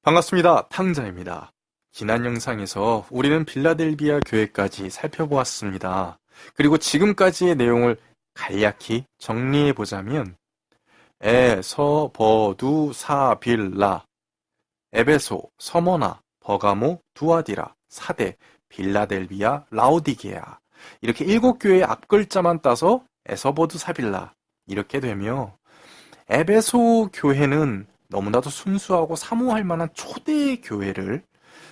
반갑습니다. 탕자입니다. 지난 영상에서 우리는 빌라델비아 교회까지 살펴보았습니다. 그리고 지금까지의 내용을 간략히 정리해보자면 서, 버, 두, 사, 빌라, 에베소, 서머나, 버가모, 두아디라, 사대, 빌라델비아, 라오디게아 이렇게 7교회의 앞글자만 따서 에서버두 사빌라 이렇게 되며 에베소 교회는 너무나도 순수하고 사모할 만한 초대 교회를,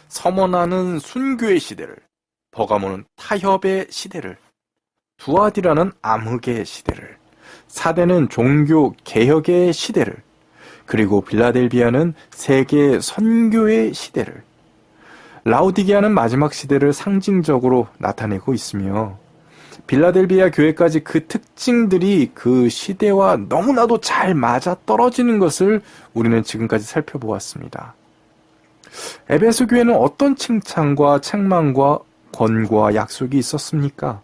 서머나는 순교의 시대를, 버가모는 타협의 시대를, 두아디라는 암흑의 시대를, 사대는 종교 개혁의 시대를, 그리고 빌라델비아는 세계 선교의 시대를, 라오디게아는 마지막 시대를 상징적으로 나타내고 있으며 빌라델비아 교회까지 그 특징들이 그 시대와 너무나도 잘 맞아떨어지는 것을 우리는 지금까지 살펴보았습니다. 에베소 교회는 어떤 칭찬과 책망과 권고와 약속이 있었습니까?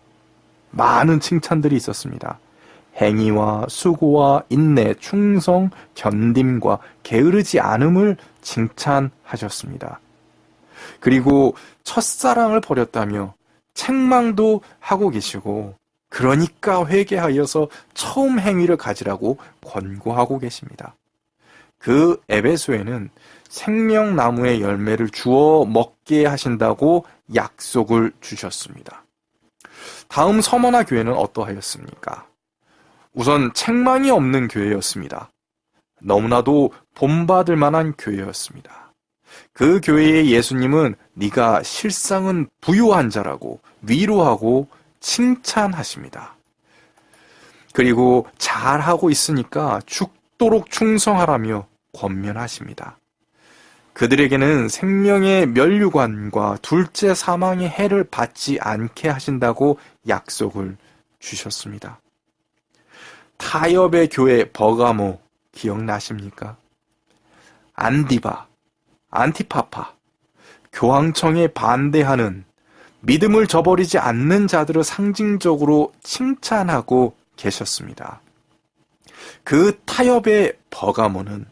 많은 칭찬들이 있었습니다. 행위와 수고와 인내, 충성, 견딤과 게으르지 않음을 칭찬하셨습니다. 그리고 첫사랑을 버렸다며 책망도 하고 계시고, 그러니까 회개하여서 처음 행위를 가지라고 권고하고 계십니다. 그 에베소에는 생명나무의 열매를 주어 먹게 하신다고 약속을 주셨습니다. 다음 서머나 교회는 어떠하였습니까? 우선 책망이 없는 교회였습니다. 너무나도 본받을 만한 교회였습니다. 그 교회의 예수님은 네가 실상은 부유한 자라고 위로하고 칭찬하십니다. 그리고 잘하고 있으니까 죽도록 충성하라며 권면하십니다. 그들에게는 생명의 면류관과 둘째 사망의 해를 받지 않게 하신다고 약속을 주셨습니다. 타협의 교회 버가모 기억나십니까? 안디바, 안티파파, 교황청에 반대하는, 믿음을 저버리지 않는 자들을 상징적으로 칭찬하고 계셨습니다. 그 타협의 버가모는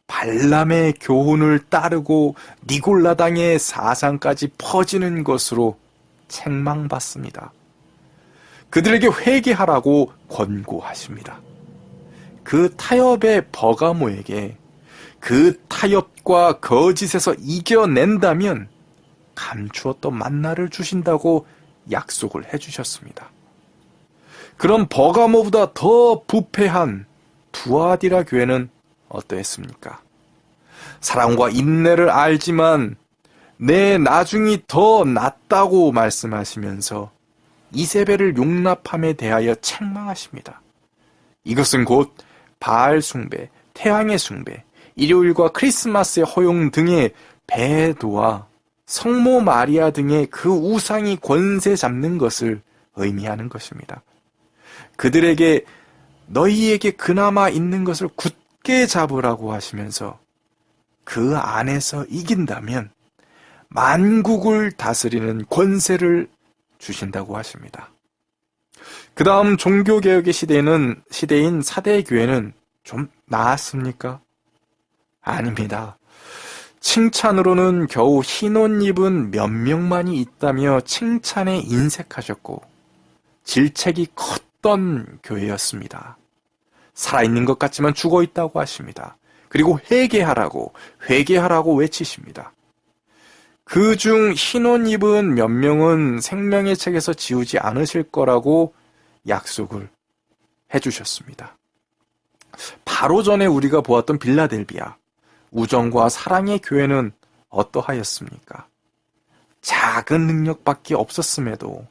발람의 교훈을 따르고 니골라당의 사상까지 퍼지는 것으로 책망받습니다. 그들에게 회개하라고 권고하십니다. 그 타협의 버가모에게 그 타협과 거짓에서 이겨낸다면 감추었던 만나를 주신다고 약속을 해주셨습니다. 그럼 버가모보다 더 부패한 두아디라 교회는 어떠했습니까? 사랑과 인내를 알지만 내 나중이 더 낫다고 말씀하시면서 이세벨을 용납함에 대하여 책망하십니다. 이것은 곧 바알 숭배, 태양의 숭배, 일요일과 크리스마스의 허용 등의 배도와 성모 마리아 등의 그 우상이 권세 잡는 것을 의미하는 것입니다. 그들에게 너희에게 그나마 있는 것을 굳게 잡으라고 하시면서 그 안에서 이긴다면 만국을 다스리는 권세를 주신다고 하십니다. 그 다음 종교개혁의 시대인 사대교회는 좀 나았습니까? 아닙니다. 칭찬으로는 겨우 흰 옷 입은 몇 명만이 있다며 칭찬에 인색하셨고 질책이 컸던 교회였습니다. 살아있는 것 같지만 죽어있다고 하십니다. 그리고 회개하라고 외치십니다. 그중 흰 옷 입은 몇 명은 생명의 책에서 지우지 않으실 거라고 약속을 해주셨습니다. 바로 전에 우리가 보았던 빌라델비아, 우정과 사랑의 교회는 어떠하였습니까? 작은 능력밖에 없었음에도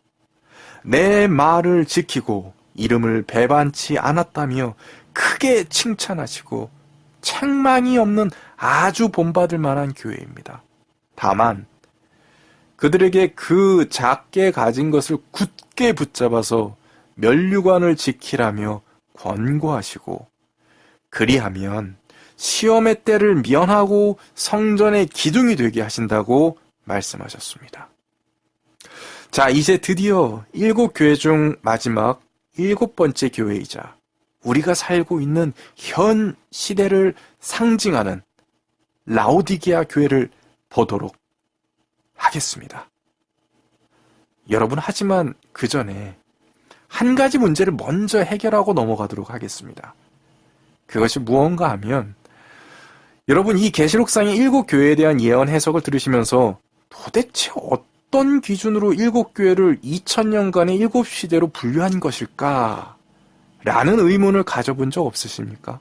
내 말을 지키고 이름을 배반치 않았다며 크게 칭찬하시고 책망이 없는 아주 본받을 만한 교회입니다. 다만 그들에게 그 작게 가진 것을 굳게 붙잡아서 면류관을 지키라며 권고하시고, 그리하면 시험의 때를 면하고 성전의 기둥이 되게 하신다고 말씀하셨습니다. 자, 이제 드디어 7교회 중 마지막 7번째 교회이자 우리가 살고 있는 현 시대를 상징하는 라오디게아 교회를 보도록 하겠습니다. 여러분, 하지만 그 전에 한 가지 문제를 먼저 해결하고 넘어가도록 하겠습니다. 그것이 무언가 하면, 여러분, 이 계시록상의 7교회에 대한 예언 해석을 들으시면서 도대체 어떤 기준으로 7교회를 2000년간의 7시대로 분류한 것일까? 라는 의문을 가져본 적 없으십니까?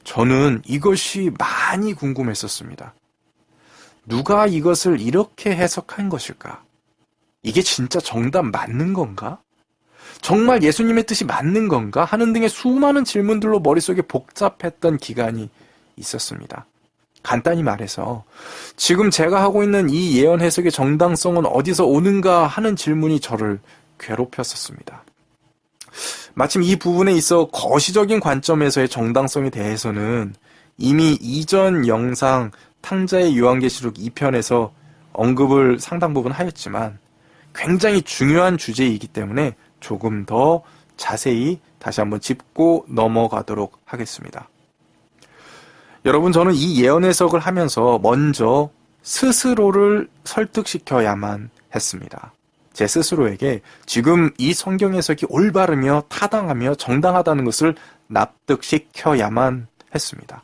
저는 이것이 많이 궁금했었습니다. 누가 이것을 이렇게 해석한 것일까? 이게 진짜 정답 맞는 건가? 정말 예수님의 뜻이 맞는 건가? 하는 등의 수많은 질문들로 머릿속에 복잡했던 기간이 있었습니다. 간단히 말해서 지금 제가 하고 있는 이 예언 해석의 정당성은 어디서 오는가 하는 질문이 저를 괴롭혔었습니다. 마침 이 부분에 있어 거시적인 관점에서의 정당성에 대해서는 이미 이전 영상 탕자의 요한계시록 2편에서 언급을 상당 부분 하였지만 굉장히 중요한 주제이기 때문에 조금 더 자세히 다시 한번 짚고 넘어가도록 하겠습니다. 여러분, 저는 이 예언 해석을 하면서 먼저 스스로를 설득시켜야만 했습니다. 제 스스로에게 지금 이 성경 해석이 올바르며 타당하며 정당하다는 것을 납득시켜야만 했습니다.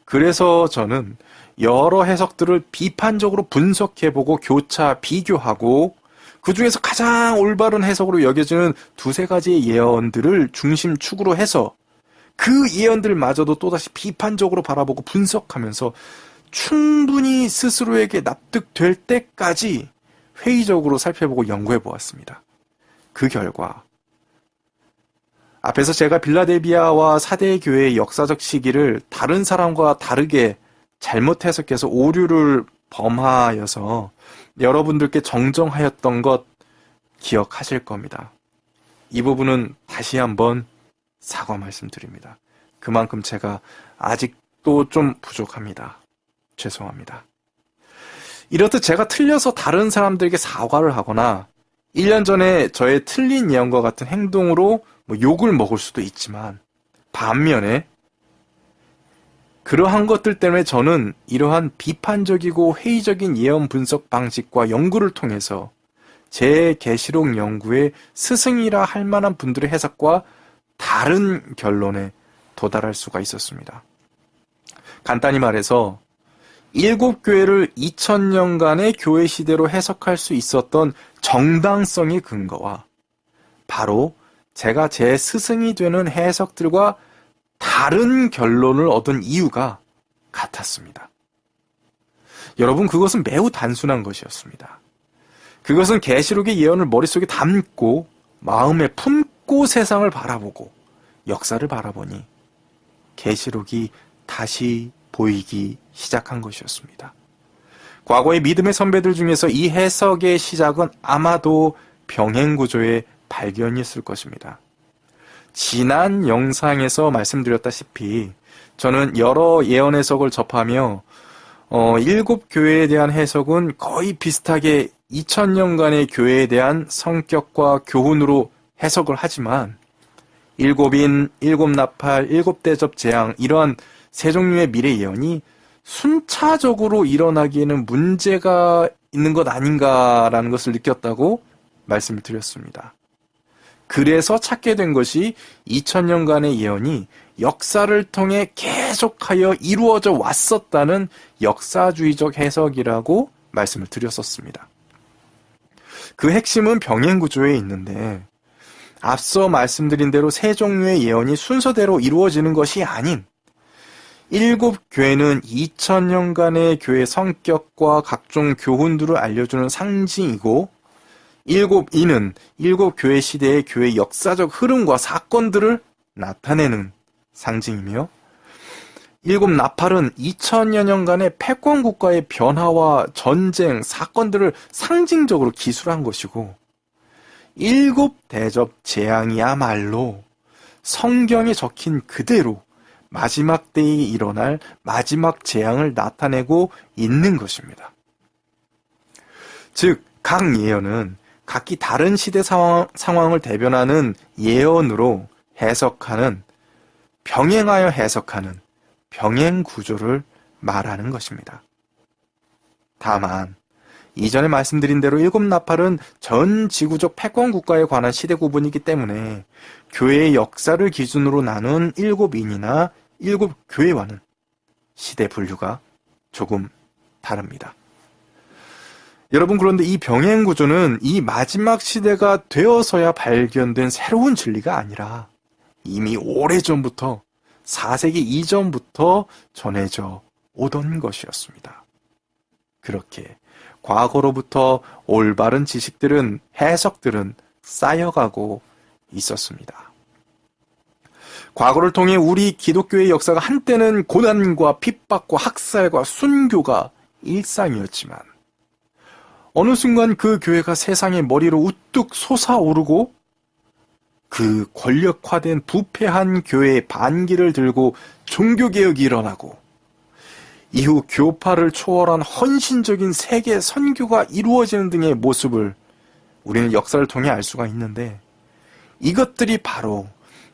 그래서 저는 여러 해석들을 비판적으로 분석해보고 교차 비교하고 그 중에서 가장 올바른 해석으로 여겨지는 두세 가지의 예언들을 중심축으로 해서 그 예언들마저도 또다시 비판적으로 바라보고 분석하면서 충분히 스스로에게 납득될 때까지 회의적으로 살펴보고 연구해 보았습니다. 그 결과 앞에서 제가 빌라델비아와 사대교회의 역사적 시기를 다른 사람과 다르게 잘못 해석해서 오류를 범하여서 여러분들께 정정하였던 것 기억하실 겁니다. 이 부분은 다시 한번 사과 말씀드립니다. 그만큼 제가 아직도 좀 부족합니다. 죄송합니다. 이렇듯 제가 틀려서 다른 사람들에게 사과를 하거나 1년 전에 저의 틀린 예언과 같은 행동으로 욕을 먹을 수도 있지만 반면에 그러한 것들 때문에 저는 이러한 비판적이고 회의적인 예언 분석 방식과 연구를 통해서 제 계시록 연구의 스승이라 할 만한 분들의 해석과 다른 결론에 도달할 수가 있었습니다. 간단히 말해서 7교회를 2000년간의 교회 시대로 해석할 수 있었던 정당성의 근거와 바로 제가 제 스승이 되는 해석들과 다른 결론을 얻은 이유가 같았습니다. 여러분, 그것은 매우 단순한 것이었습니다. 그것은 계시록의 예언을 머릿속에 담고 마음에 품고 세상을 바라보고 역사를 바라보니 계시록이 다시 보이기 시작한 것이었습니다. 과거의 믿음의 선배들 중에서 이 해석의 시작은 아마도 병행구조의 발견이었을 것입니다. 지난 영상에서 말씀드렸다시피 저는 여러 예언 해석을 접하며 7교회에 대한 해석은 거의 비슷하게 2000년간의 교회에 대한 성격과 교훈으로 해석을 하지만 7인, 7나팔, 7대접 재앙 이러한 세 종류의 미래 예언이 순차적으로 일어나기에는 문제가 있는 것 아닌가라는 것을 느꼈다고 말씀을 드렸습니다. 그래서 찾게 된 것이 2000년간의 예언이 역사를 통해 계속하여 이루어져 왔었다는 역사주의적 해석이라고 말씀을 드렸었습니다. 그 핵심은 병행구조에 있는데 앞서 말씀드린 대로 세 종류의 예언이 순서대로 이루어지는 것이 아닌 7교회는 2000년간의 교회 성격과 각종 교훈들을 알려주는 상징이고 7인은 7교회 시대의 교회 역사적 흐름과 사건들을 나타내는 상징이며 7나팔은 2000여 년간의 패권국가의 변화와 전쟁, 사건들을 상징적으로 기술한 것이고 7대접 재앙이야말로 성경에 적힌 그대로 마지막 때에 일어날 마지막 재앙을 나타내고 있는 것입니다. 즉, 각 예언은 각기 다른 시대 상황을 대변하는 예언으로 해석하는, 병행하여 해석하는 병행 구조를 말하는 것입니다. 다만 이전에 말씀드린 대로 일곱 나팔은 전 지구적 패권 국가에 관한 시대 구분이기 때문에 교회의 역사를 기준으로 나눈 일곱 인이나 일곱 교회와는 시대 분류가 조금 다릅니다. 여러분, 그런데 이 병행 구조는 이 마지막 시대가 되어서야 발견된 새로운 진리가 아니라 이미 오래전부터 4세기 이전부터 전해져 오던 것이었습니다. 그렇게 과거로부터 올바른 지식들은, 해석들은 쌓여가고 있었습니다. 과거를 통해 우리 기독교의 역사가 한때는 고난과 핍박과 학살과 순교가 일상이었지만 어느 순간 그 교회가 세상의 머리로 우뚝 솟아오르고 그 권력화된 부패한 교회의 반기를 들고 종교개혁이 일어나고 이후 교파를 초월한 헌신적인 세계 선교가 이루어지는 등의 모습을 우리는 역사를 통해 알 수가 있는데, 이것들이 바로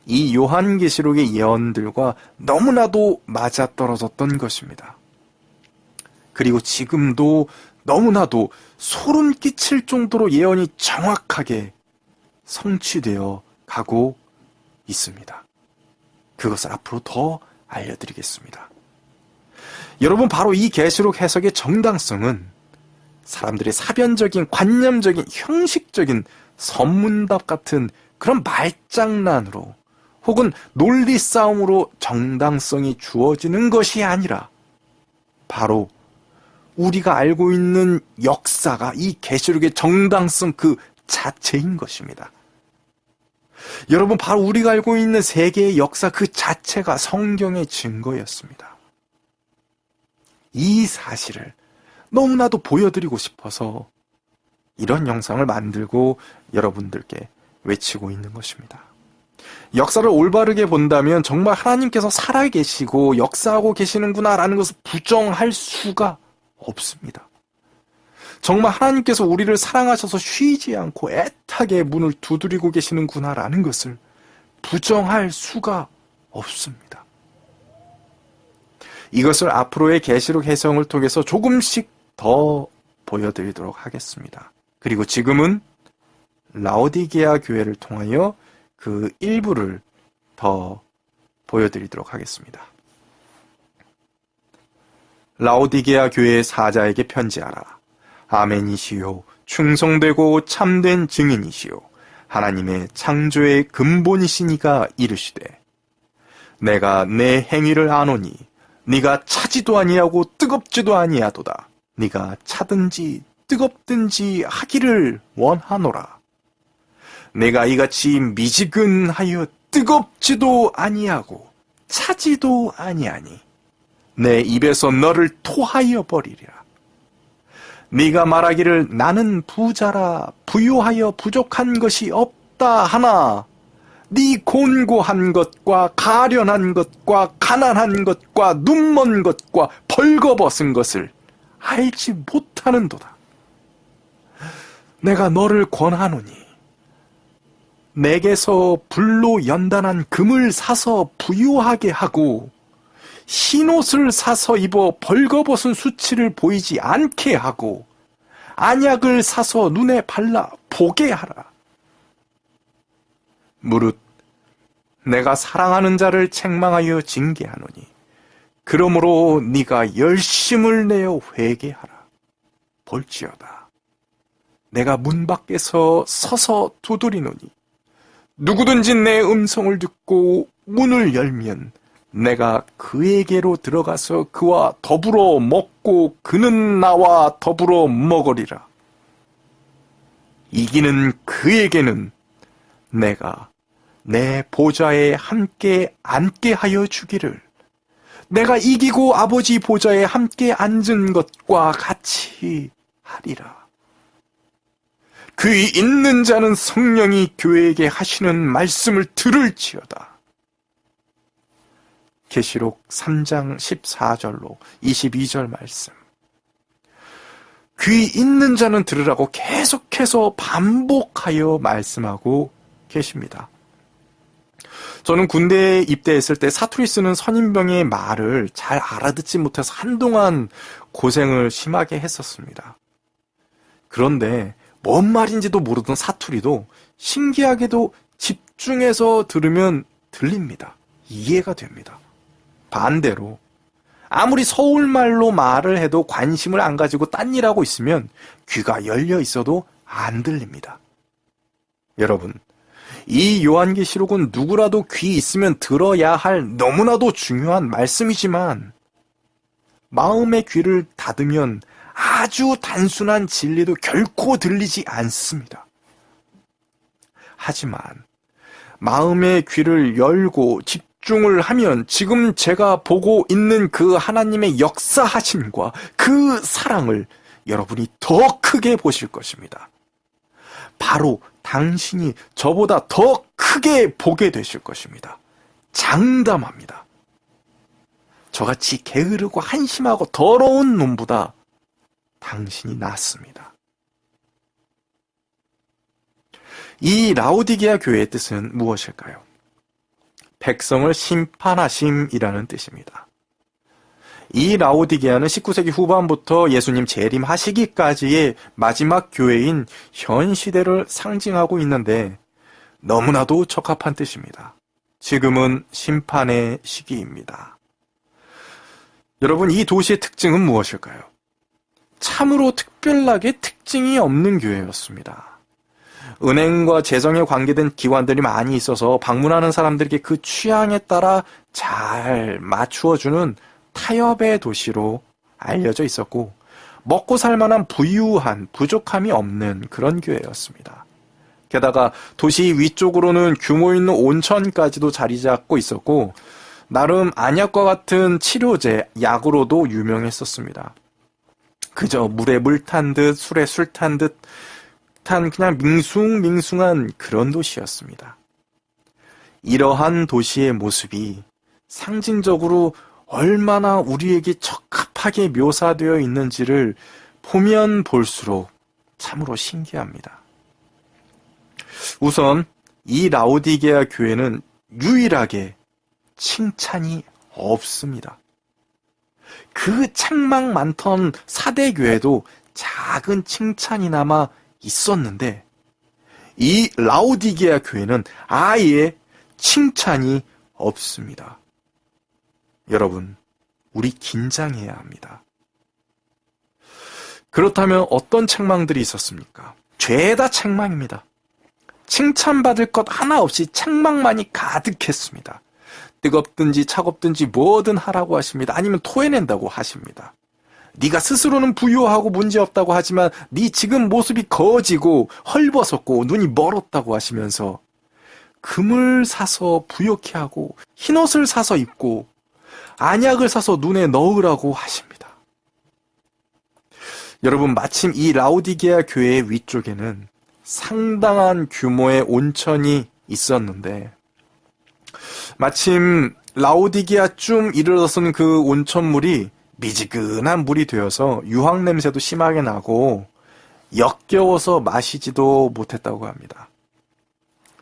이 요한계시록의 예언들과 너무나도 맞아떨어졌던 것입니다. 그리고 지금도 너무나도 소름 끼칠 정도로 예언이 정확하게 성취되어 가고 있습니다. 그것을 앞으로 더 알려드리겠습니다. 여러분, 바로 이 계시록 해석의 정당성은 사람들의 사변적인, 관념적인, 형식적인 선문답 같은 그런 말장난으로 혹은 논리 싸움으로 정당성이 주어지는 것이 아니라 바로 우리가 알고 있는 역사가 이 계시록의 정당성 그 자체인 것입니다. 여러분, 바로 우리가 알고 있는 세계의 역사 그 자체가 성경의 증거였습니다. 이 사실을 너무나도 보여드리고 싶어서 이런 영상을 만들고 여러분들께 외치고 있는 것입니다. 역사를 올바르게 본다면 정말 하나님께서 살아계시고 역사하고 계시는구나라는 것을 부정할 수가 없습니다. 정말 하나님께서 우리를 사랑하셔서 쉬지 않고 애타게 문을 두드리고 계시는구나라는 것을 부정할 수가 없습니다. 이것을 앞으로의 계시록 해석을 통해서 조금씩 더 보여드리도록 하겠습니다. 그리고 지금은 라오디게아 교회를 통하여 그 일부를 더 보여드리도록 하겠습니다. 라오디게아 교회의 사자에게 편지하라. 아멘이시요, 충성되고 참된 증인이시요, 하나님의 창조의 근본이시니가 이르시되, 내가 내 행위를 아노니 네가 차지도 아니하고 뜨겁지도 아니하도다. 네가 차든지 뜨겁든지 하기를 원하노라. 내가 이같이 미지근하여 뜨겁지도 아니하고 차지도 아니하니 내 입에서 너를 토하여 버리리라. 네가 말하기를 나는 부자라 부유하여 부족한 것이 없다 하나 네 곤고한 것과 가련한 것과 가난한 것과 눈먼 것과 벌거벗은 것을 알지 못하는도다. 내가 너를 권하노니 내게서 불로 연단한 금을 사서 부유하게 하고 흰옷을 사서 입어 벌거벗은 수치를 보이지 않게 하고 안약을 사서 눈에 발라 보게 하라. 무릇 내가 사랑하는 자를 책망하여 징계하노니 그러므로 네가 열심을 내어 회개하라. 볼지어다 내가 문 밖에서 서서 두드리노니 누구든지 내 음성을 듣고 문을 열면 내가 그에게로 들어가서 그와 더불어 먹고 그는 나와 더불어 먹으리라. 이기는 그에게는 내가 내 보좌에 함께 앉게 하여 주기를 내가 이기고 아버지 보좌에 함께 앉은 것과 같이 하리라. 그 있는 자는 성령이 교회에게 하시는 말씀을 들을지어다. 계시록 3장 14절로 22절 말씀. 귀 있는 자는 들으라고 계속해서 반복하여 말씀하고 계십니다. 저는 군대에 입대했을 때 사투리 쓰는 선임병의 말을 잘 알아듣지 못해서 한동안 고생을 심하게 했었습니다. 그런데 뭔 말인지도 모르던 사투리도 신기하게도 집중해서 들으면 들립니다. 이해가 됩니다. 반대로 아무리 서울말로 말을 해도 관심을 안 가지고 딴 일하고 있으면 귀가 열려 있어도 안 들립니다. 여러분, 이 요한계시록은 누구라도 귀 있으면 들어야 할 너무나도 중요한 말씀이지만 마음의 귀를 닫으면 아주 단순한 진리도 결코 들리지 않습니다. 하지만 마음의 귀를 열고 집중을 하면 지금 제가 보고 있는 그 하나님의 역사하심과 그 사랑을 여러분이 더 크게 보실 것입니다. 바로 당신이 저보다 더 크게 보게 되실 것입니다. 장담합니다. 저같이 게으르고 한심하고 더러운 놈보다 당신이 낫습니다. 이 라오디게아 교회의 뜻은 무엇일까요? 백성을 심판하심이라는 뜻입니다. 이 라오디게아는 19세기 후반부터 예수님 재림하시기까지의 마지막 교회인 현 시대를 상징하고 있는데 너무나도 적합한 뜻입니다. 지금은 심판의 시기입니다. 여러분, 이 도시의 특징은 무엇일까요? 참으로 특별하게 특징이 없는 교회였습니다. 은행과 재정에 관계된 기관들이 많이 있어서 방문하는 사람들에게 그 취향에 따라 잘 맞추어주는 타협의 도시로 알려져 있었고 먹고 살 만한 부유한 부족함이 없는 그런 교회였습니다. 게다가 도시 위쪽으로는 규모 있는 온천까지도 자리 잡고 있었고 나름 안약과 같은 치료제, 약으로도 유명했었습니다. 그저 물에 물 탄 듯 술에 술 탄 듯한 그냥 밍숭밍숭한 그런 도시였습니다. 이러한 도시의 모습이 상징적으로 얼마나 우리에게 적합하게 묘사되어 있는지를 보면 볼수록 참으로 신기합니다. 우선 이 라오디게아 교회는 유일하게 칭찬이 없습니다. 그 책망 많던 사대 교회도 작은 칭찬이나마 있었는데 이 라오디게아 교회는 아예 칭찬이 없습니다. 여러분, 우리 긴장해야 합니다. 그렇다면 어떤 책망들이 있었습니까? 죄다 책망입니다. 칭찬받을 것 하나 없이 책망만이 가득했습니다. 뜨겁든지 차갑든지 뭐든 하라고 하십니다. 아니면 토해낸다고 하십니다. 네가 스스로는 부유하고 문제없다고 하지만 네 지금 모습이 거지고 헐벗었고 눈이 멀었다고 하시면서 금을 사서 부욕해 하고 흰옷을 사서 입고 안약을 사서 눈에 넣으라고 하십니다. 여러분, 마침 이 라오디게아 교회의 위쪽에는 상당한 규모의 온천이 있었는데 마침 라오디게아쯤 이르러서는 그 온천물이 미지근한 물이 되어서 유황 냄새도 심하게 나고 역겨워서 마시지도 못했다고 합니다.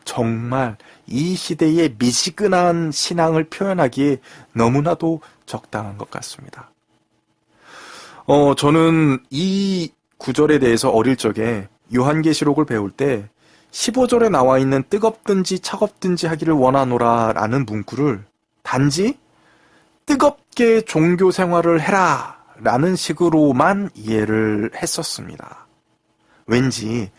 정말 이 시대의 미지근한 신앙을 표현하기에 너무나도 적당한 것 같습니다. 저는 이 구절에 대해서 어릴 적에 요한계시록을 배울 때 15절에 나와 있는 뜨겁든지 차갑든지 하기를 원하노라 라는 문구를 단지 뜨겁게 종교 생활을 해라 라는 식으로만 이해를 했었습니다. 왠지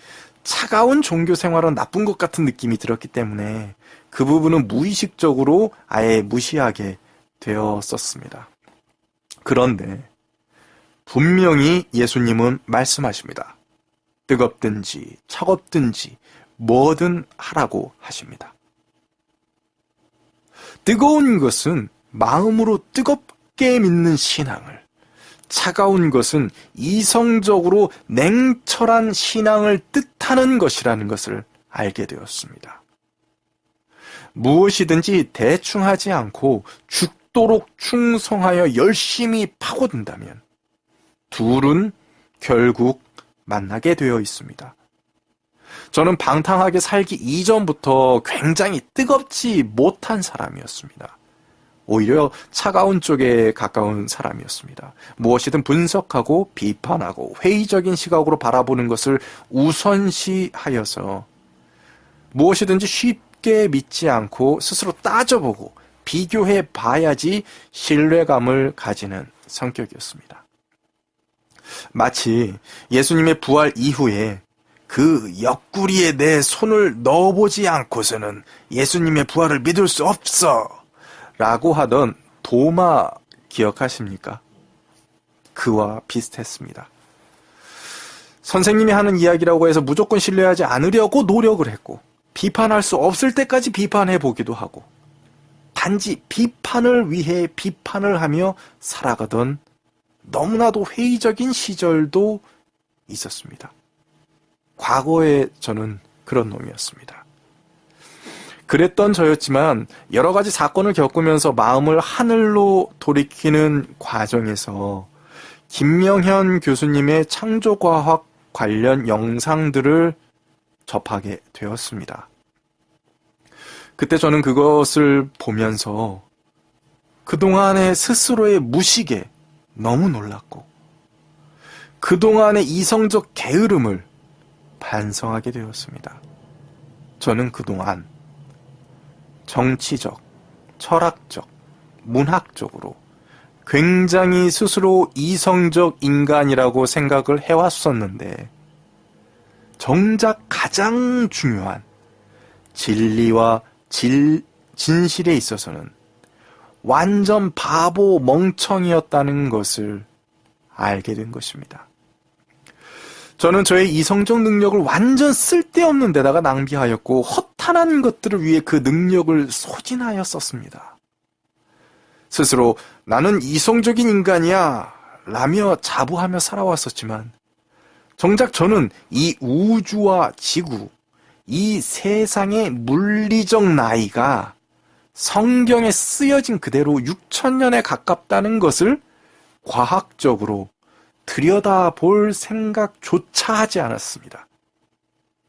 차가운 종교 생활은 나쁜 것 같은 느낌이 들었기 때문에 그 부분은 무의식적으로 아예 무시하게 되었었습니다. 그런데 분명히 예수님은 말씀하십니다. 뜨겁든지 차갑든지 뭐든 하라고 하십니다. 뜨거운 것은 마음으로 뜨겁게 믿는 신앙을, 차가운 것은 이성적으로 냉철한 신앙을 뜻하는 것이라는 것을 알게 되었습니다. 무엇이든지 대충 하지 않고 죽도록 충성하여 열심히 파고든다면 둘은 결국 만나게 되어 있습니다. 저는 방탕하게 살기 이전부터 굉장히 뜨겁지 못한 사람이었습니다. 오히려 차가운 쪽에 가까운 사람이었습니다. 무엇이든 분석하고 비판하고 회의적인 시각으로 바라보는 것을 우선시하여서 무엇이든지 쉽게 믿지 않고 스스로 따져보고 비교해 봐야지 신뢰감을 가지는 성격이었습니다. 마치 예수님의 부활 이후에 그 옆구리에 내 손을 넣어보지 않고서는 예수님의 부활을 믿을 수 없어 라고 하던 도마 기억하십니까? 그와 비슷했습니다. 선생님이 하는 이야기라고 해서 무조건 신뢰하지 않으려고 노력을 했고 비판할 수 없을 때까지 비판해 보기도 하고 단지 비판을 위해 비판을 하며 살아가던 너무나도 회의적인 시절도 있었습니다. 과거에 저는 그런 놈이었습니다. 그랬던 저였지만 여러 가지 사건을 겪으면서 마음을 하늘로 돌이키는 과정에서 김명현 교수님의 창조과학 관련 영상들을 접하게 되었습니다. 그때 저는 그것을 보면서 그동안의 스스로의 무식에 너무 놀랐고 그동안의 이성적 게으름을 반성하게 되었습니다. 저는 그동안 정치적, 철학적, 문학적으로 굉장히 스스로 이성적 인간이라고 생각을 해왔었는데 정작 가장 중요한 진리와 진실에 있어서는 완전 바보 멍청이었다는 것을 알게 된 것입니다. 저는 저의 이성적 능력을 완전 쓸데없는 데다가 낭비하였고 허탄한 것들을 위해 그 능력을 소진하였었습니다. 스스로 나는 이성적인 인간이야 라며 자부하며 살아왔었지만 정작 저는 이 우주와 지구, 이 세상의 물리적 나이가 성경에 쓰여진 그대로 6,000년에 가깝다는 것을 과학적으로 들여다볼 생각조차 하지 않았습니다.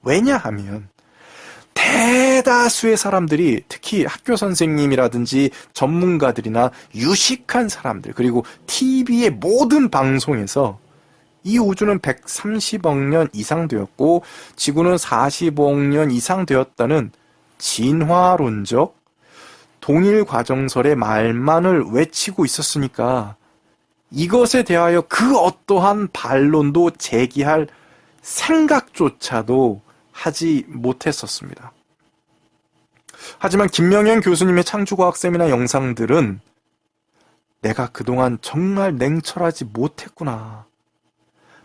왜냐하면 대다수의 사람들이 특히 학교 선생님이라든지 전문가들이나 유식한 사람들 그리고 TV의 모든 방송에서 이 우주는 130억 년 이상 되었고 지구는 40억 년 이상 되었다는 진화론적 동일 과정설의 말만을 외치고 있었으니까 이것에 대하여 그 어떠한 반론도 제기할 생각조차도 하지 못했었습니다. 하지만 김명현 교수님의 창조과학 세미나 영상들은 내가 그동안 정말 냉철하지 못했구나.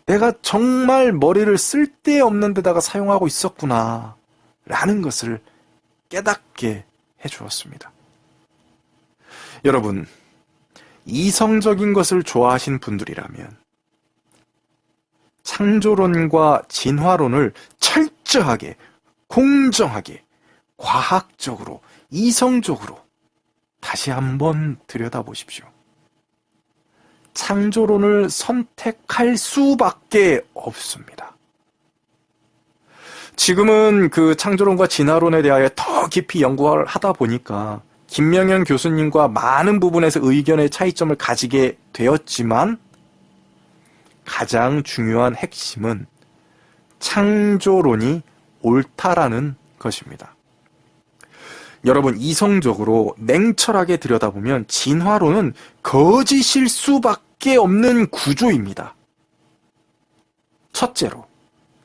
내가 정말 머리를 쓸데없는 데다가 사용하고 있었구나. 라는 것을 깨닫게 해주었습니다. 여러분, 이성적인 것을 좋아하신 분들이라면 창조론과 진화론을 철저하게, 공정하게, 과학적으로, 이성적으로 다시 한번 들여다보십시오. 창조론을 선택할 수밖에 없습니다. 지금은 그 창조론과 진화론에 대하여 더 깊이 연구를 하다 보니까 김명현 교수님과 많은 부분에서 의견의 차이점을 가지게 되었지만 가장 중요한 핵심은 창조론이 옳다라는 것입니다. 여러분, 이성적으로 냉철하게 들여다보면 진화론은 거짓일 수밖에 없는 구조입니다. 첫째로,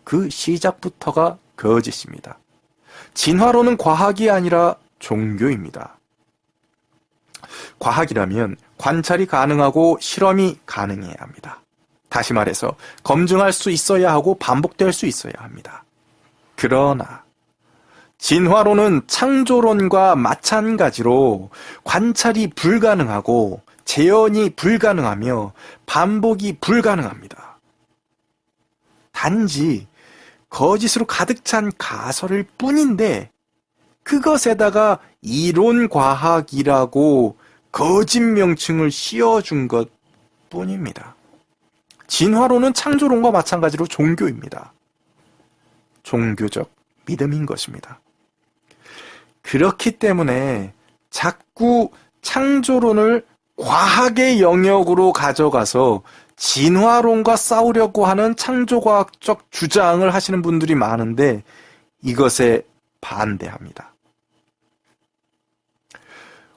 그 시작부터가 거짓입니다. 진화론은 과학이 아니라 종교입니다. 과학이라면 관찰이 가능하고 실험이 가능해야 합니다. 다시 말해서 검증할 수 있어야 하고 반복될 수 있어야 합니다. 그러나 진화론은 창조론과 마찬가지로 관찰이 불가능하고 재현이 불가능하며 반복이 불가능합니다. 단지 거짓으로 가득 찬 가설일 뿐인데 그것에다가 이론과학이라고 거짓 명칭을 씌워준 것 뿐입니다. 진화론은 창조론과 마찬가지로 종교입니다. 종교적 믿음인 것입니다. 그렇기 때문에 자꾸 창조론을 과학의 영역으로 가져가서 진화론과 싸우려고 하는 창조과학적 주장을 하시는 분들이 많은데 이것에 반대합니다.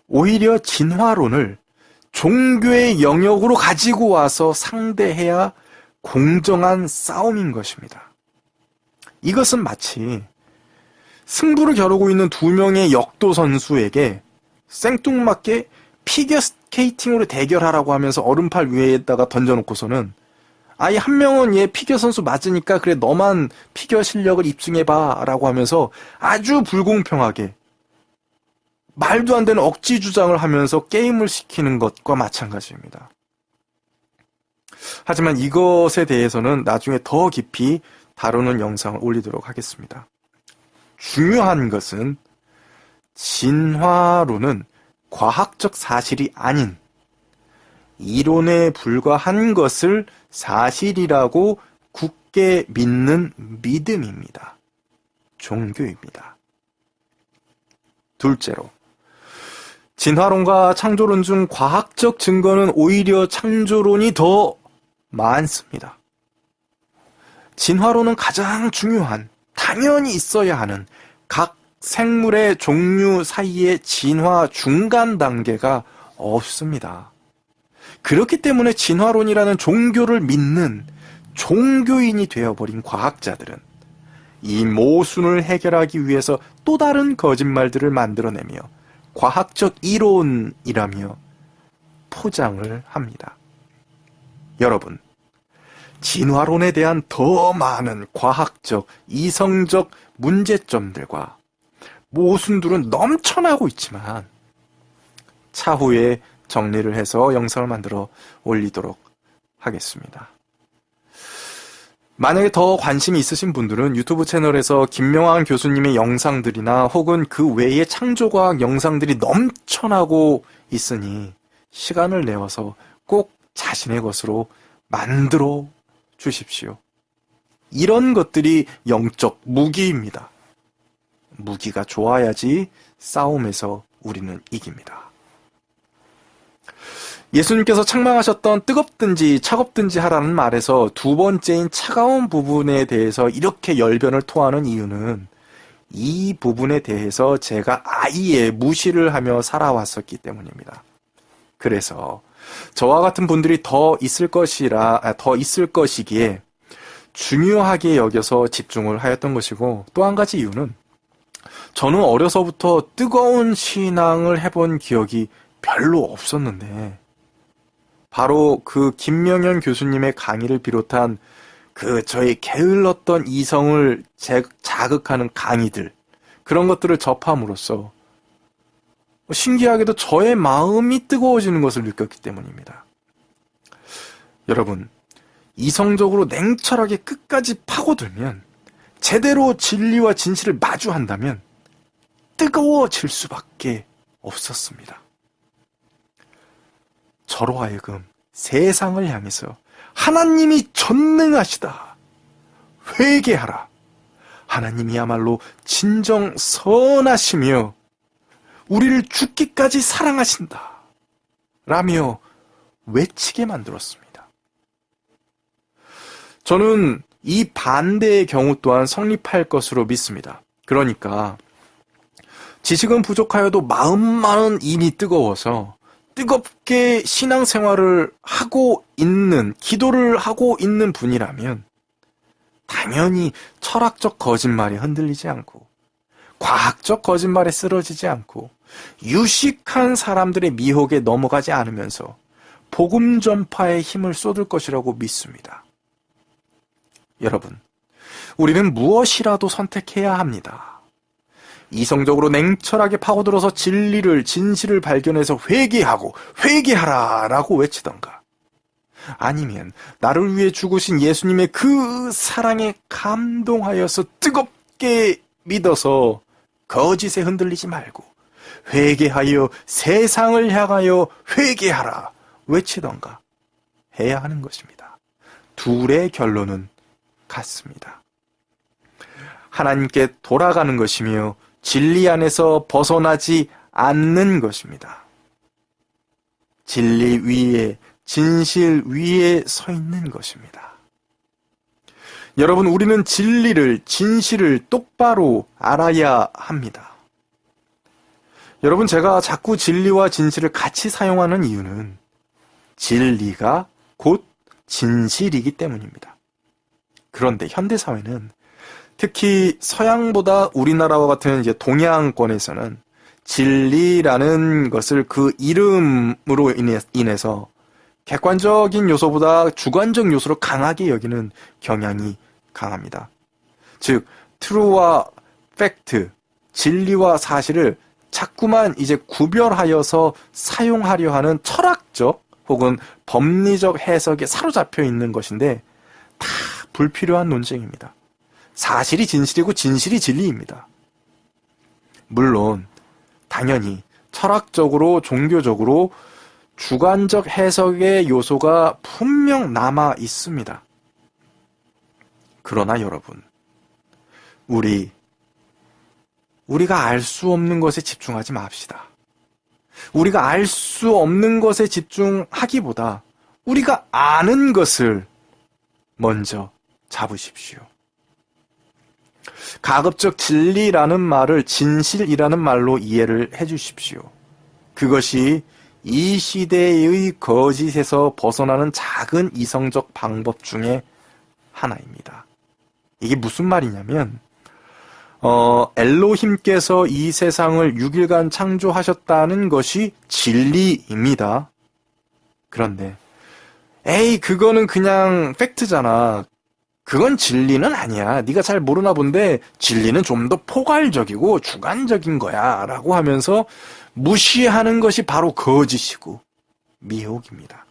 오히려 진화론을 종교의 영역으로 가지고 와서 상대해야 공정한 싸움인 것입니다. 이것은 마치 승부를 겨루고 있는 두 명의 역도 선수에게 생뚱맞게 피겨 스케이팅으로 대결하라고 하면서 얼음팔 위에다가 던져놓고서는 아예 한 명은 얘 피겨 선수 맞으니까 그래 너만 피겨 실력을 입증해봐 라고 하면서 아주 불공평하게 말도 안 되는 억지 주장을 하면서 게임을 시키는 것과 마찬가지입니다. 하지만 이것에 대해서는 나중에 더 깊이 다루는 영상을 올리도록 하겠습니다. 중요한 것은 진화론은 과학적 사실이 아닌 이론에 불과한 것을 사실이라고 굳게 믿는 믿음입니다. 종교입니다. 둘째로, 진화론과 창조론 중 과학적 증거는 오히려 창조론이 더 많습니다. 진화론은 가장 중요한, 당연히 있어야 하는 각 생물의 종류 사이의 진화 중간 단계가 없습니다. 그렇기 때문에 진화론이라는 종교를 믿는 종교인이 되어버린 과학자들은 이 모순을 해결하기 위해서 또 다른 거짓말들을 만들어내며 과학적 이론이라며 포장을 합니다. 여러분, 진화론에 대한 더 많은 과학적, 이성적 문제점들과 모순들은 넘쳐나고 있지만 차후에 정리를 해서 영상을 만들어 올리도록 하겠습니다. 만약에 더 관심이 있으신 분들은 유튜브 채널에서 김명환 교수님의 영상들이나 혹은 그 외의 창조과학 영상들이 넘쳐나고 있으니 시간을 내어서 꼭 자신의 것으로 만들어 주십시오. 이런 것들이 영적 무기입니다. 무기가 좋아야지 싸움에서 우리는 이깁니다. 예수님께서 책망하셨던 뜨겁든지 차갑든지 하라는 말에서 두 번째인 차가운 부분에 대해서 이렇게 열변을 토하는 이유는 이 부분에 대해서 제가 아예 무시를 하며 살아왔었기 때문입니다. 그래서 저와 같은 분들이 더 있을 것이기에 중요하게 여겨서 집중을 하였던 것이고, 또 한 가지 이유는 저는 어려서부터 뜨거운 신앙을 해본 기억이 별로 없었는데 바로 그 김명현 교수님의 강의를 비롯한 그 저의 게을렀던 이성을 자극하는 강의들, 그런 것들을 접함으로써 신기하게도 저의 마음이 뜨거워지는 것을 느꼈기 때문입니다. 여러분, 이성적으로 냉철하게 끝까지 파고들면, 제대로 진리와 진실을 마주한다면 뜨거워질 수밖에 없었습니다. 저로 하여금 세상을 향해서 하나님이 전능하시다, 회개하라, 하나님이야말로 진정 선하시며 우리를 죽기까지 사랑하신다 라며 외치게 만들었습니다. 저는 이 반대의 경우 또한 성립할 것으로 믿습니다. 그러니까 지식은 부족하여도 마음만은 이미 뜨거워서 뜨겁게 신앙생활을 하고 있는, 기도를 하고 있는 분이라면 당연히 철학적 거짓말에 흔들리지 않고 과학적 거짓말에 쓰러지지 않고 유식한 사람들의 미혹에 넘어가지 않으면서 복음 전파에 힘을 쏟을 것이라고 믿습니다. 여러분, 우리는 무엇이라도 선택해야 합니다. 이성적으로 냉철하게 파고들어서 진실을 발견해서 회개하고 회개하라 라고 외치던가, 아니면 나를 위해 죽으신 예수님의 그 사랑에 감동하여서 뜨겁게 믿어서 거짓에 흔들리지 말고 회개하여 세상을 향하여 회개하라 외치던가 해야 하는 것입니다. 둘의 결론은 같습니다. 하나님께 돌아가는 것이며 진리 안에서 벗어나지 않는 것입니다. 진리 위에, 진실 위에 서 있는 것입니다. 여러분, 우리는 진리를, 진실을 똑바로 알아야 합니다. 여러분, 제가 자꾸 진리와 진실을 같이 사용하는 이유는 진리가 곧 진실이기 때문입니다. 그런데 현대사회는 특히 서양보다 우리나라와 같은 이제 동양권에서는 진리라는 것을 그 이름으로 인해서 객관적인 요소보다 주관적 요소로 강하게 여기는 경향이 강합니다. 즉, true와 fact, 진리와 사실을 자꾸만 이제 구별하여서 사용하려 하는 철학적 혹은 법리적 해석에 사로잡혀 있는 것인데 다 불필요한 논쟁입니다. 사실이 진실이고 진실이 진리입니다. 물론 당연히 철학적으로 종교적으로 주관적 해석의 요소가 분명 남아 있습니다. 그러나 여러분, 우리가 알 수 없는 것에 집중하지 맙시다. 우리가 알 수 없는 것에 집중하기보다 우리가 아는 것을 먼저 잡으십시오. 가급적 진리라는 말을 진실이라는 말로 이해를 해주십시오. 그것이 이 시대의 거짓에서 벗어나는 작은 이성적 방법 중에 하나입니다. 이게 무슨 말이냐면 엘로힘께서 이 세상을 6일간 창조하셨다는 것이 진리입니다. 그런데 그거는 그냥 팩트잖아. 그건 진리는 아니야. 네가 잘 모르나 본데 진리는 좀 더 포괄적이고 주관적인 거야 라고 하면서 무시하는 것이 바로 거짓이고 미혹입니다.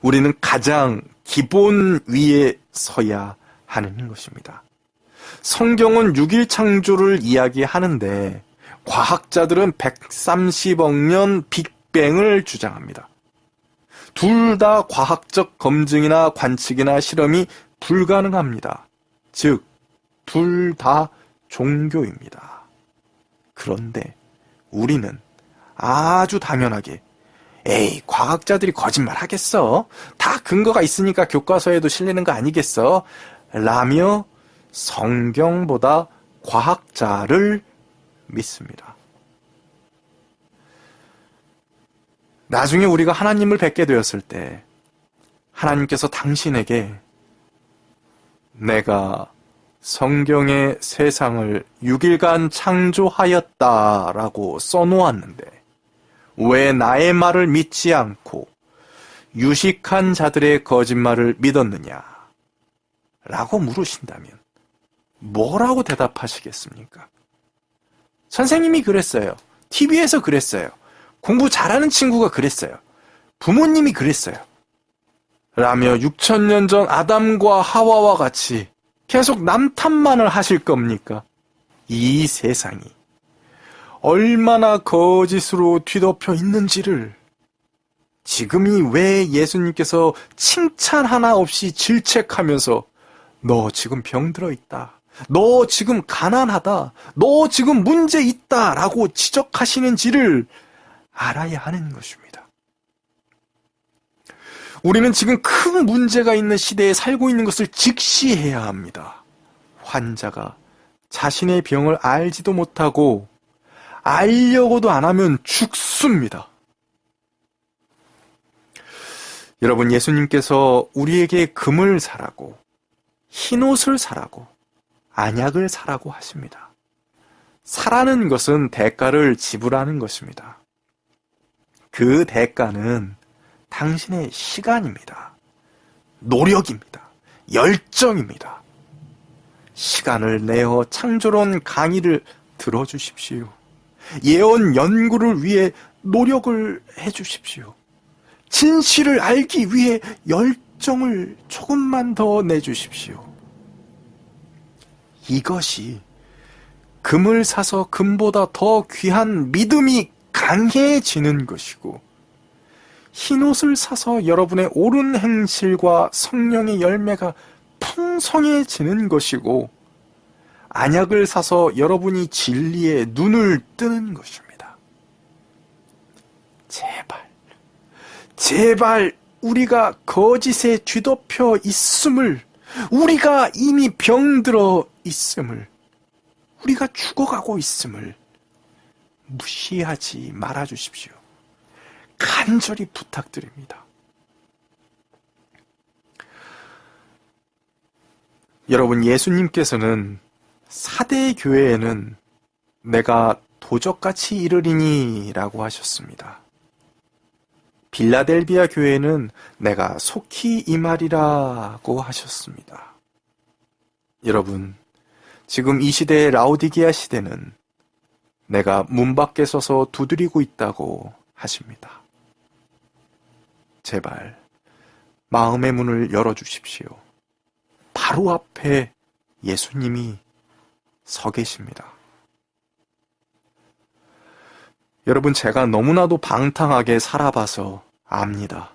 우리는 가장 기본 위에 서야 하는 것입니다. 성경은 6일 창조를 이야기하는데 과학자들은 130억 년 빅뱅을 주장합니다. 둘 다 과학적 검증이나 관측이나 실험이 불가능합니다. 즉, 둘 다 종교입니다. 그런데 우리는 아주 당연하게 과학자들이 거짓말 하겠어? 다 근거가 있으니까 교과서에도 실리는 거 아니겠어? 라며 성경보다 과학자를 믿습니다. 나중에 우리가 하나님을 뵙게 되었을 때 하나님께서 당신에게 내가 성경의 세상을 6일간 창조하였다라고 써놓았는데 왜 나의 말을 믿지 않고 유식한 자들의 거짓말을 믿었느냐? 라고 물으신다면 뭐라고 대답하시겠습니까? 선생님이 그랬어요. TV에서 그랬어요. 공부 잘하는 친구가 그랬어요. 부모님이 그랬어요. 라며 6,000년 전 아담과 하와와 같이 계속 남탓만을 하실 겁니까? 이 세상이 얼마나 거짓으로 뒤덮여 있는지를 지금이 왜 예수님께서 칭찬 하나 없이 질책하면서 너 지금 병들어 있다. 너 지금 가난하다. 너 지금 문제 있다. 라고 지적하시는지를 알아야 하는 것입니다. 우리는 지금 큰 문제가 있는 시대에 살고 있는 것을 직시해야 합니다. 환자가 자신의 병을 알지도 못하고 알려고도 안 하면 죽습니다. 여러분, 예수님께서 우리에게 금을 사라고, 흰옷을 사라고, 안약을 사라고 하십니다. 사라는 것은 대가를 지불하는 것입니다. 그 대가는 당신의 시간입니다. 노력입니다. 열정입니다. 시간을 내어 창조론 강의를 들어주십시오. 예언 연구를 위해 노력을 해주십시오. 진실을 알기 위해 열정을 조금만 더 내주십시오. 이것이 금을 사서 금보다 더 귀한 믿음이 강해지는 것이고, 흰옷을 사서 여러분의 옳은 행실과 성령의 열매가 풍성해지는 것이고, 안약을 사서 여러분이 진리에 눈을 뜨는 것입니다. 제발 우리가 거짓에 뒤덮여 있음을, 우리가 이미 병들어 있음을, 우리가 죽어가고 있음을 무시하지 말아주십시오. 간절히 부탁드립니다. 여러분, 예수님께서는 사대 교회에는 내가 도적같이 이르리니 라고 하셨습니다. 빌라델비아 교회는 내가 속히 임하리라고 하셨습니다. 여러분, 지금 이 시대의 라오디게아 시대는 내가 문 밖에 서서 두드리고 있다고 하십니다. 제발 마음의 문을 열어주십시오. 바로 앞에 예수님이 서 계십니다. 여러분, 제가 너무나도 방탕하게 살아봐서 압니다.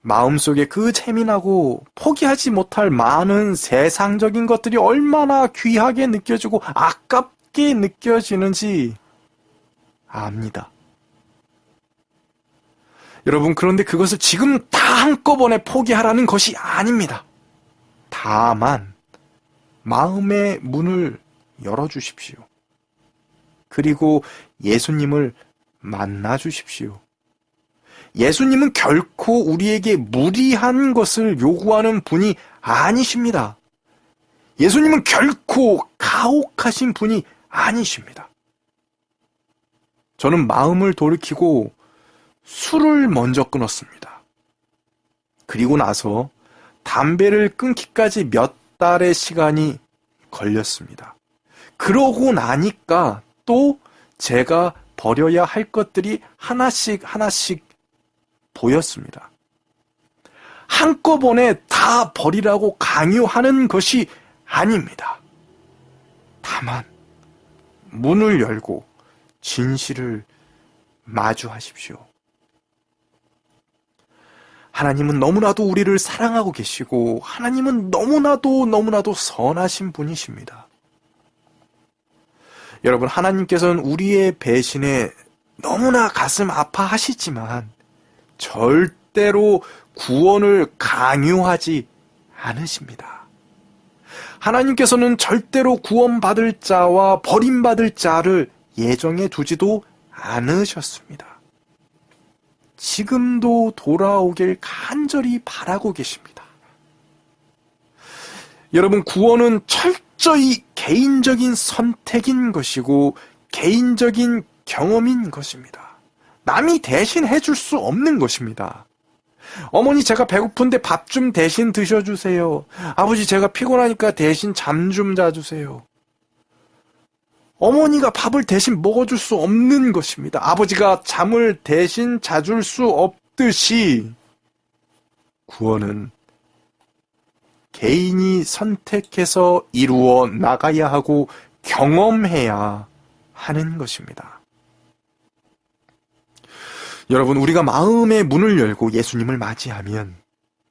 마음속에 그 재미나고 포기하지 못할 많은 세상적인 것들이 얼마나 귀하게 느껴지고 아깝게 느껴지는지 압니다. 여러분, 그런데 그것을 지금 다 한꺼번에 포기하라는 것이 아닙니다. 다만 마음의 문을 열어주십시오. 그리고 예수님을 만나주십시오. 예수님은 결코 우리에게 무리한 것을 요구하는 분이 아니십니다. 예수님은 결코 가혹하신 분이 아니십니다. 저는 마음을 돌이키고 술을 먼저 끊었습니다. 그리고 나서 담배를 끊기까지 몇 달의 시간이 걸렸습니다. 그러고 나니까 또 제가 버려야 할 것들이 하나씩 보였습니다. 한꺼번에 다 버리라고 강요하는 것이 아닙니다. 다만 문을 열고 진실을 마주하십시오. 하나님은 너무나도 우리를 사랑하고 계시고 하나님은 너무나도 선하신 분이십니다. 여러분, 하나님께서는 우리의 배신에 너무나 가슴 아파하시지만 절대로 구원을 강요하지 않으십니다. 하나님께서는 절대로 구원받을 자와 버림받을 자를 예정해 두지도 않으셨습니다. 지금도 돌아오길 간절히 바라고 계십니다. 여러분, 구원은 철저히 개인적인 선택인 것이고 개인적인 경험인 것입니다. 남이 대신 해줄 수 없는 것입니다. 어머니, 제가 배고픈데 밥 좀 대신 드셔주세요. 아버지, 제가 피곤하니까 대신 잠 좀 자주세요. 어머니가 밥을 대신 먹어줄 수 없는 것입니다. 아버지가 잠을 대신 자줄 수 없듯이 구원은 개인이 선택해서 이루어 나가야 하고 경험해야 하는 것입니다. 여러분, 우리가 마음의 문을 열고 예수님을 맞이하면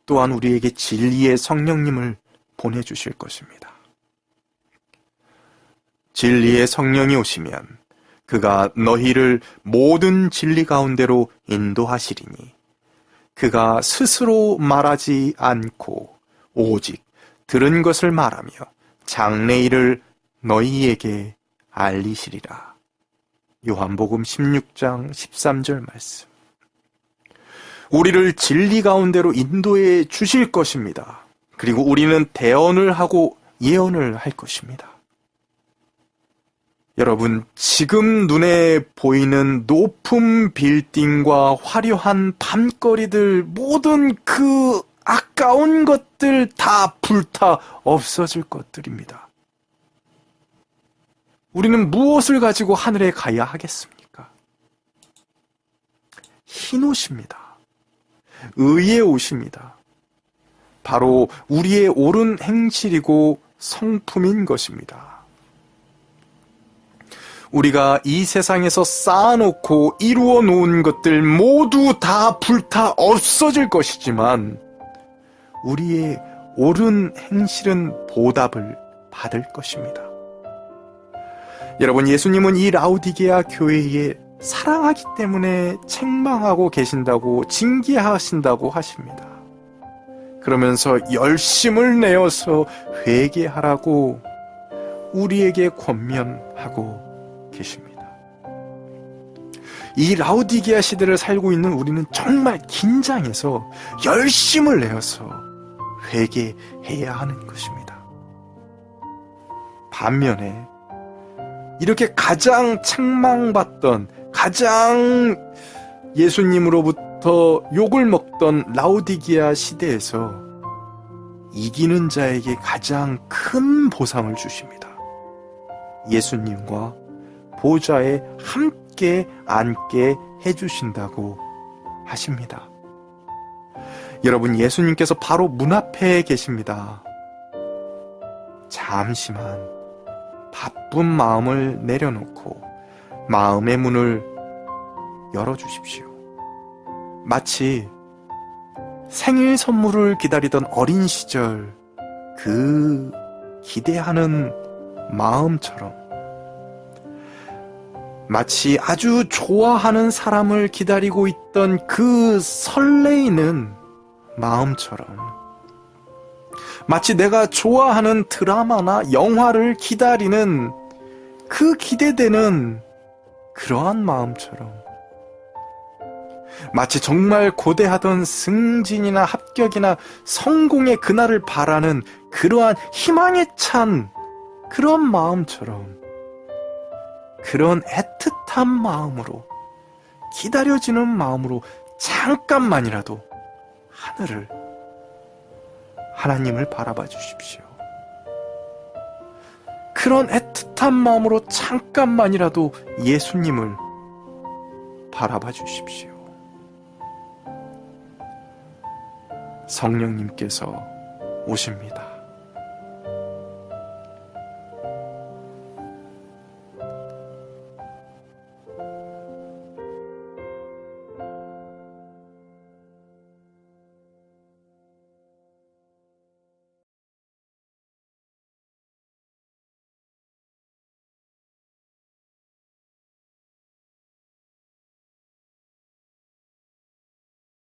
또한 우리에게 진리의 성령님을 보내주실 것입니다. 진리의 성령이 오시면 그가 너희를 모든 진리 가운데로 인도하시리니 그가 스스로 말하지 않고 오직 들은 것을 말하며 장래일을 너희에게 알리시리라. 요한복음 16장 13절 말씀. 우리를 진리 가운데로 인도해 주실 것입니다. 그리고 우리는 대언을 하고 예언을 할 것입니다. 여러분, 지금 눈에 보이는 높은 빌딩과 화려한 밤거리들, 모든 그 아까운 것들 다 불타 없어질 것들입니다. 우리는 무엇을 가지고 하늘에 가야 하겠습니까? 흰 옷입니다. 의의 옷입니다. 바로 우리의 옳은 행실이고 성품인 것입니다. 우리가 이 세상에서 쌓아놓고 이루어 놓은 것들 모두 다 불타 없어질 것이지만 우리의 옳은 행실은 보답을 받을 것입니다. 여러분, 예수님은 이 라오디게아 교회에 사랑하기 때문에 책망하고 계신다고, 징계하신다고 하십니다. 그러면서 열심을 내어서 회개하라고 우리에게 권면하고 계십니다. 이 라오디게아 시대를 살고 있는 우리는 정말 긴장해서 열심을 내어서 회개해야 하는 것입니다. 반면에 이렇게 가장 책망받던, 가장 예수님으로부터 욕을 먹던 라오디게아 시대에서 이기는 자에게 가장 큰 보상을 주십니다. 예수님과 보좌에 함께 앉게 해주신다고 하십니다. 여러분, 예수님께서 바로 문 앞에 계십니다. 잠시만 바쁜 마음을 내려놓고 마음의 문을 열어주십시오. 마치 생일 선물을 기다리던 어린 시절 그 기대하는 마음처럼, 마치 아주 좋아하는 사람을 기다리고 있던 그 설레이는 마음처럼, 마치 내가 좋아하는 드라마나 영화를 기다리는 그 기대되는 그러한 마음처럼, 마치 정말 고대하던 승진이나 합격이나 성공의 그날을 바라는 그러한 희망에 찬 그런 마음처럼, 그런 애틋한 마음으로, 기다려지는 마음으로 잠깐만이라도 하나님을 바라봐 주십시오. 그런 애틋한 마음으로 잠깐만이라도 예수님을 바라봐 주십시오. 성령님께서 오십니다.